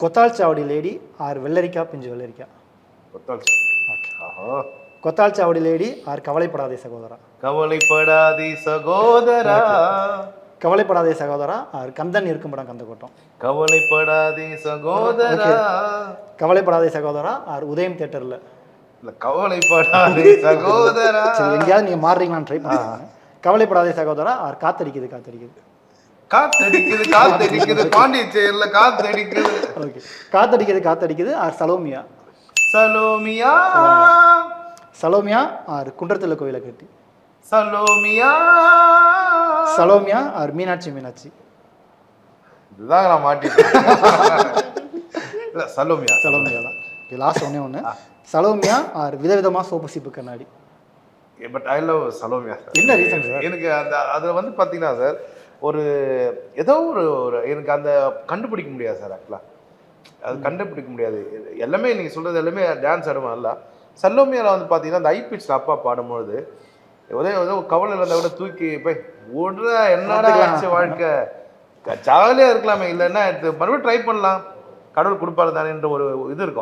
கொத்தாள் சாவடி lady R வெள்ளரிக்கா பிஞ்சு வெள்ளரிக்கா? கொத்தாள் ஓகே. ஆஹா. கொத்தாள் சாவடி லேடி ஆர் கவலைப்படாதே சகோதரா? கவலைப்படாதே சகோதரா. கவலைப்படாதே சகோதரா ஆர் கந்தன் இருக்கும் படம் கந்தக்கோட்டம்? கவலைப்படாதே சகோதரா. கவலைப்படாதே சகோதரா ஆர் உதயம் தியேட்டர்ல? இல்ல கவலைப்படாதே சகோதரா. சரி, எங்கேயாவது நீங்க மாறுறீங்களான்னு ட்ரை பண்ணுங்க. கவலைப்படாதே சகோதரா ஆர் காத்தடிக்குது காத்தடிக்குது? காத்தடிக்குது காத்தடிக்குது பாண்டிச்சேரியில காத்தடிக்குது. ஓகே. காத்தடிக்குது காத்தடிக்குது ஆர் சலோமியா? சலோமியா. சலோமியா ஆர் குன்றத்துல கோயிலை கட்டி? சலோமியா. சலோமியா ஆர் மீனாட்சி மீனாட்சி? இதுதான் நான் மாட்டிட்டேன். இல்ல சலோமியா. சலோமியா தான். ஓகே, லாஸ்ட் ஒன்று. சலோமியா ஆர் விதவிதமா சோப்பு சீப்பு கண்ணாடி? But I love Salomiya sir. என்ன ரீசன் சார்? எனக்கு அந்த அதில் வந்து பார்த்தீங்கன்னா சார், ஒரு ஏதோ ஒரு எனக்கு அந்த கண்டுபிடிக்க முடியாது சார். ஆக்சுவலாக அது கண்டுபிடிக்க முடியாது. எல்லாமே நீங்கள் சொல்கிறது எல்லாமே டான்ஸ் ஆடுவோம். நல்லா சலோமியாவில் வந்து பார்த்தீங்கன்னா அந்த ஐபிஎச் அப்பா பாடும்பொழுது ஏதோ கவலையில் இருந்தால் கூட தூக்கி போய் விடுற என்னடா ஆச்சு வாழ்க்கை, ஜாலியாக இருக்கலாமே, இல்லைன்னா மறுபடியும் ட்ரை பண்ணலாம், கடவுள் கொடுப்பாரு தானேன்ற ஒரு இது இருக்கும்.